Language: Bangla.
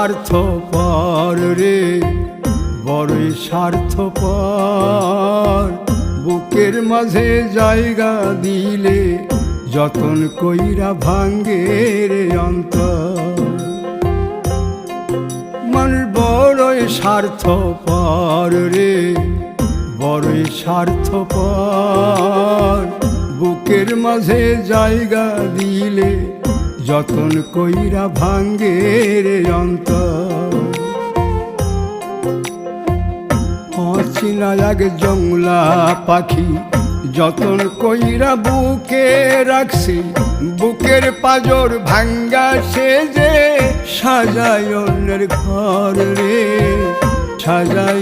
স্বার্থপর রে, বড়ই স্বার্থপর। বুকের মাঝে জায়গা দিলে যতন কইরা ভাঙ্গে রে অন্তর। মানুষ বড়ই স্বার্থপর রে, বড়ই স্বার্থপর। বুকের মাঝে জায়গা দিলে যতন কইরা ভাঙ্গে রে অন্তর। অচিনা এক জংলা পাখি যতন কইরা বুকে রাখছি, বুকের পাজর ভাঙ্গা সে যে সাজায় অন্যের ঘর রে, সাজায়